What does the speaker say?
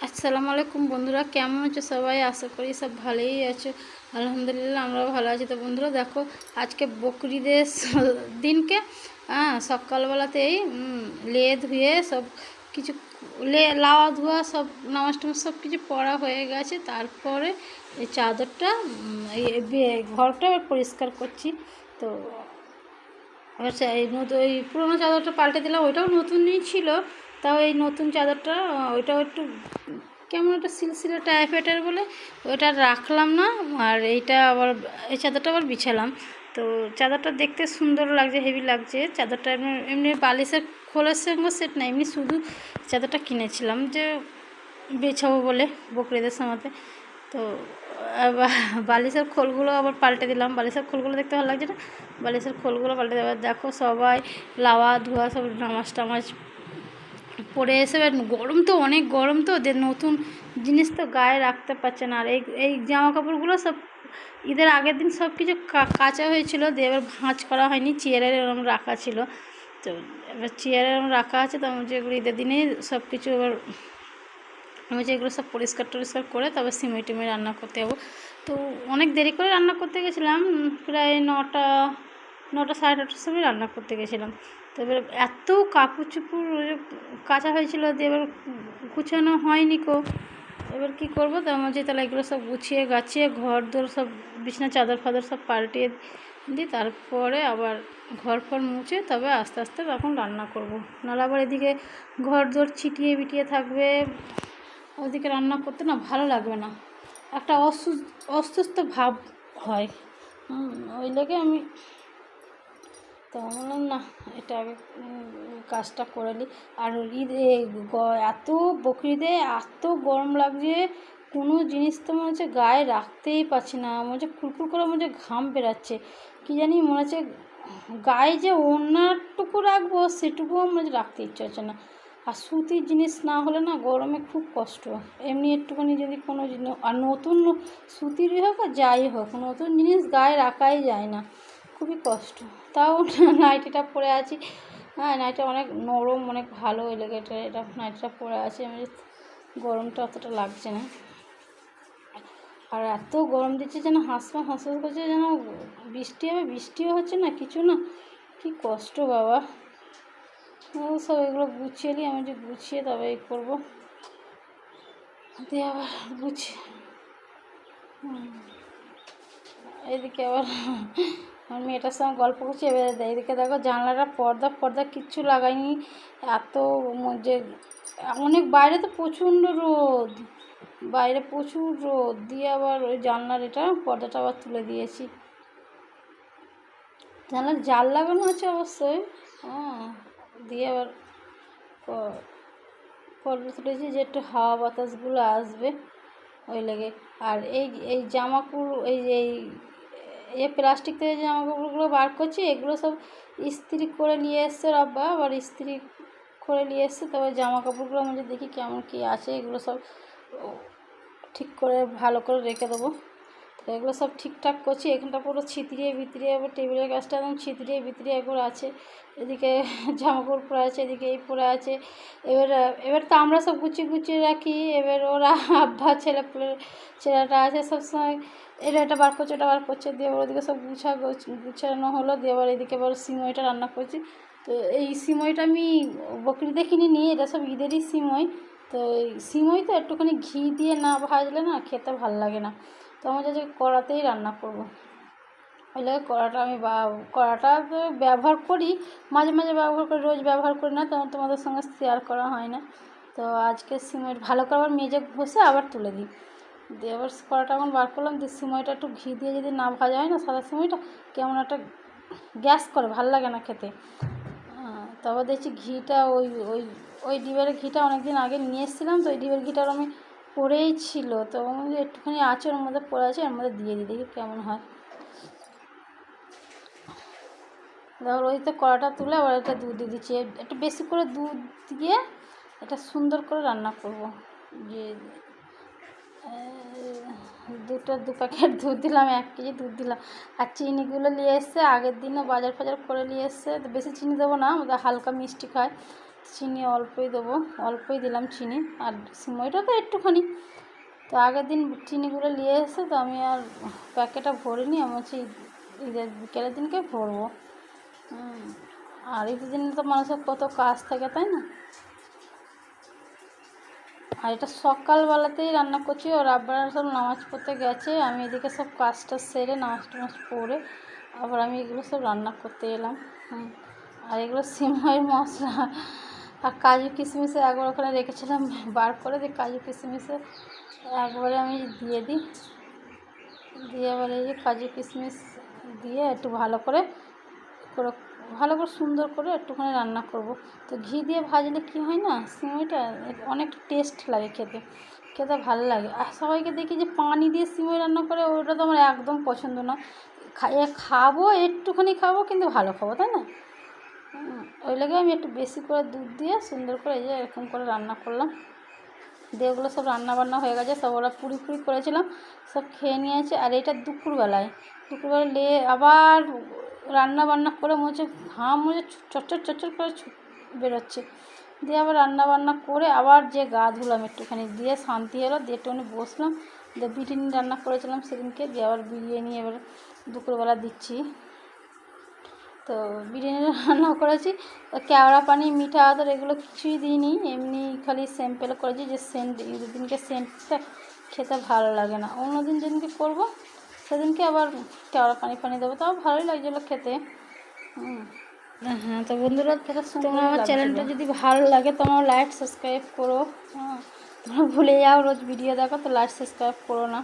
আসসালামু আলাইকুম বন্ধুরা, কেমন আছো সবাই? আশা করি সব ভালোই আছো। আলহামদুলিল্লাহ আমরাও ভালো আছি। তো বন্ধুরা দেখো, আজকে বকরিদের দিনকে সকালবেলাতেই ধুয়ে সব কিছু লাওয়া ধোয়া সব নামাজ টামাজ সব কিছু পড়া হয়ে গেছে। তারপরে এই চাদরটা ঘরটা পরিষ্কার করছি। তো আচ্ছা, এই পুরোনো চাদরটা পাল্টে দিলাম, ওইটাও নতুনই ছিল। তাও এই নতুন চাদরটা ওইটাও একটু কেমন একটা সিলসিলা টাইপের বলে ওইটা রাখলাম না। আর এইটা আবার এই চাদরটা আবার বিছালাম। তো চাদরটা দেখতে সুন্দর লাগছে, হেভি লাগছে চাদরটা। এমনি বালিশের খোলের সঙ্গে সেট না, এমনি শুধু চাদরটা কিনেছিলাম যে বেছাবো বলে বকরিদের সময়তে। তো বালিশের খোলগুলো আবার পাল্টে দিলাম। বালিশের খোলগুলো দেখতে ভালো লাগছে না, বালিশের খোলগুলো পাল্টে দেওয়ার দেখো সবাই লাওয়া ধোয়া সব নামাজ টামাজ পরে এসে। গরম তো অনেক গরম, তো নতুন জিনিস তো গায়ে রাখতে পারছে না। আর এই জামা কাপড়গুলো সব ঈদের আগের দিন সব কিছু কাচা হয়েছিল, দিয়ে এবার ভাঁজ করা হয়নি, চেয়ারের এরকম রাখা ছিল। তো এবার চেয়ারে এরকম রাখা আছে। তো আমি যেগুলো ঈদের দিনে সব কিছু এবার আমি যেগুলো সব পরিষ্কার টরিষ্কার করে তারপর সিমই টিমে রান্না করতে যাবো। তো অনেক দেরি করে রান্না করতে গেছিলাম, প্রায় 9টা 9:30টার সময় রান্না করতে গেছিলাম। তো এবার এত কাপড় চুপড় কাচা হয়েছিল, দিয়ে এবার গুছানো হয়নি এবার কী করবো? তো আমার যে তাহলে এগুলো সব গুছিয়ে গাছিয়ে ঘর দোর সব বিছনা চাদর ফাদর সব পাল্টিয়ে দিই, তারপরে আবার ঘর ফর মুছে তবে আস্তে আস্তে তখন রান্না করব। নাহলে আবার এদিকে ঘর দোর ছিটিয়ে বিটিয়ে থাকবে, ওদিকে রান্না করতে না ভালো লাগবে না, একটা অসুস্থ ভাব হয়। ওই লেগে আমি তো বললাম না, এটা আগে কাজটা করে নিই। আর এত বকরিদে এত গরম লাগছে, কোনো জিনিস তো মনে হচ্ছে গায়ে রাখতেই পারছি না। মনে হচ্ছে ফুরফুর করে মনে হচ্ছে ঘাম বেরাচ্ছে, কী জানি মনে হচ্ছে গায়ে যে অন্যটুকু রাখবো সেটুকুও মনে হচ্ছে রাখতে ইচ্ছে হচ্ছে না। আর সুতির জিনিস না হলে না গরমে খুব কষ্ট। এমনি একটুখানি যদি কোনো জিনিস, আর নতুন সুতিরই হোক আর যাই হোক, নতুন জিনিস গায়ে রাখাই যায় না, খুবই কষ্ট। তাও নাইটিটা পরে আছি, নাইটিটা অনেক নরম, অনেক ভালো, ওই লেগে এটা নাইটিটা পরে আছি আমি, গরমটা অতটা লাগছে না। আর এত গরম দিচ্ছে যেন হাঁসফাঁস করছে, যেন বৃষ্টি হবে, বৃষ্টিও হচ্ছে না, কিছু না, কি কষ্ট বাবা। সব এগুলো গুছিয়ে নিই, আমি যে গুছিয়ে তবে এই করবো, দিয়ে আবার গুছিয়ে এদিকে আবার আমার মেয়েটার সঙ্গে গল্প করছি। এবার এদিকে দেখো জানলাটা পর্দা কিচ্ছু লাগাইনি, এত যে অনেক বাইরে তো প্রচণ্ড রোদ, বাইরে প্রচুর রোদ, দিয়ে আবার ওই জানলার পর্দাটা আবার তুলে দিয়েছি। জানলার জাল লাগানো আছে অবশ্যই, দিয়ে আবার পর্দা তুলেছি যে একটু হাওয়া বাতাসগুলো আসবে ওই লেগে। আর এই জামাকাপড় এই প্লাস্টিক থেকে যে জামাকাপড়গুলো বার করছি, এগুলো সব ইস্ত্রি করে নিয়ে এসছে রাব্বা, আবার ইস্ত্রি করে নিয়ে এসছে। তবে জামাকাপড়গুলো আমি দেখি কেমন কী আছে, এগুলো সব ঠিক করে ভালো করে রেখে দেবো। তো এগুলো সব ঠিকঠাক করছি। এখানটা পুরো ছিতরিয়ে বিতরিয়ে, আবার টেবিলের গাছটা একদম ছিতরিয়ে বিতরিয়ে এগুলো আছে। এদিকে জামাকাপড় পরে আছে, এদিকে এই পরে আছে। এবার তো আমরা সব গুছিয়ে রাখি, এবার ওরা আব্বা ছেলেটা আছে সবসময় এটা বার করছে, ওটা বার করছে, দিয়ে এবার ওদিকে সব গুছানো হলো। দিয়ে এবার এদিকে এবার সিমইটা রান্না করছি। তো এই সিমইটা আমি বকরিদে কিনিনি, এটা সব ঈদেরই সিমই। তো এই সিমই তো একটুখানি ঘি দিয়ে না ভাজলে না খেতে ভালো লাগে না। তো আমি যে কড়াতেই রান্না করবো, ওই লাগে কড়াটা ব্যবহার করি, মাঝে মাঝে ব্যবহার করি, রোজ ব্যবহার করি না, তখন তোমাদের সঙ্গে শেয়ার করা হয় না। তো আজকে সিমই ভালো করে আবার মেজে ঘষে আবার তুলে দিই, দিয়ে আবার কড়াটা এখন বার করলাম। দিয়ে সিমইটা একটু ঘি দিয়ে যদি না ভাজা হয় না, সাদা সিমইটা কেমন একটা গ্যাস করে, ভালো লাগে না খেতে। তারপর দেখছি ঘিটা ওই ডিবের ঘিটা অনেক দিন আগে নিয়ে এসেছিলাম, তো ওই ডিবের ঘিটার আমি পড়েই ছিল। তো একটুখানি আছে ওর মধ্যে পড়ে আছে, এর মধ্যে দিয়ে দিই, দেখি কেমন হয়। তারপর ওইতে কড়াটা তুলে আবার এটা দুধ দিয়ে দিচ্ছি, একটু বেশি করে দুধ দিয়ে এটা সুন্দর করে রান্না করব। যে 2 প্যাকেট দুধ দিলাম, 1 কেজি দুধ দিলাম। আর চিনিগুলো নিয়ে এসছে আগের দিনও বাজার ফাজার করে নিয়ে এসছে, তো বেশি চিনি দেবো না, আমাদের হালকা মিষ্টি খায়। চিনি অল্পই দেবো, অল্পই দিলাম চিনি। আর সিমইটা তো একটুখানি, তো আগের দিন চিনিগুলো নিয়ে এসে তো আমি আর প্যাকেটটা ভরিনি, আমি হচ্ছে ঈদের বিকেলের দিনকে ভরবো। আর ঈদের দিনে তো মানুষের কত কাজ থাকে, তাই না? আর এটা সকালবেলাতেই রান্না করছি, ওর আব্বারা সব নামাজ পড়তে গেছে, আমি এদিকে সব কাজটা সেরে নামাজ টামাজ পড়ে আবার আমি এগুলো সব রান্না করতে এলাম। আর এগুলো সিমইয়ের মশলা আর কাজু কিশমিশে একবার ওখানে রেখেছিলাম বার করে দিই, কাজু কিশমিশে একবারে আমি দিয়ে দিই, দিয়ে এবার এই যে কাজু কিশমিশ দিয়ে একটু ভালো করে সুন্দর করে একটুখানি রান্না করব। তো ঘি দিয়ে ভাজলে কি হয় না, সিমইটা অনেক টেস্ট লাগে, খেতে খেতে ভালো লাগে। আর সবাইকে দেখি যে পানি দিয়ে সিমই রান্না করে, ওটা তো আমার একদম পছন্দ না। খাবো একটুখানি খাবো, কিন্তু ভালো খাবো, তাই না? ওই লাগে আমি একটু বেশি করে দুধ দিয়ে সুন্দর করে এই যে এরকম করে রান্না করলাম। দিয়ে ওগুলো সব রান্নাবান্না হয়ে গেছে, সব ওরা পুরি করেছিলাম, সব খেয়ে নিয়েছে। আর এটা দুপুরবেলায় আবার রান্না বান্না করে মনে ঘাম মনে চচ্চর করে বেরোচ্ছে। দিয়ে আবার রান্না বান্না করে আবার যে গা ধুলাম একটুখানি, দিয়ে শান্তি হলো, দিয়ে একটুখানি বসলাম। দিয়ে বিরিয়ানি রান্না করেছিলাম সেদিনকে, দিয়ে আবার বিরিয়ানি এবার দুপুরবেলা দিচ্ছি। তো বিরিয়ানি রান্না করেছি, তো কেওড়া পানি, মিঠা আদর এগুলো কিছুই দিইনি, এমনি খালি স্যাম্পেল করেছি, যে সেন্ট ঈদের দিনকে সেন্টটা খেতে ভালো লাগে না। অন্যদিন যেদিনকে করবো সেদিনকে আবার কেওড়া পানি দেবো, তাও ভালোই লাগছিলো খেতে। হ্যাঁ, তো বন্ধুরা তোমরা আমার চ্যানেলটা যদি ভালো লাগে তোমরা লাইক সাবস্ক্রাইব করো। তোমরা ভুলে যাও রোজ ভিডিও দেখো, তো লাইক সাবস্ক্রাইব করো না।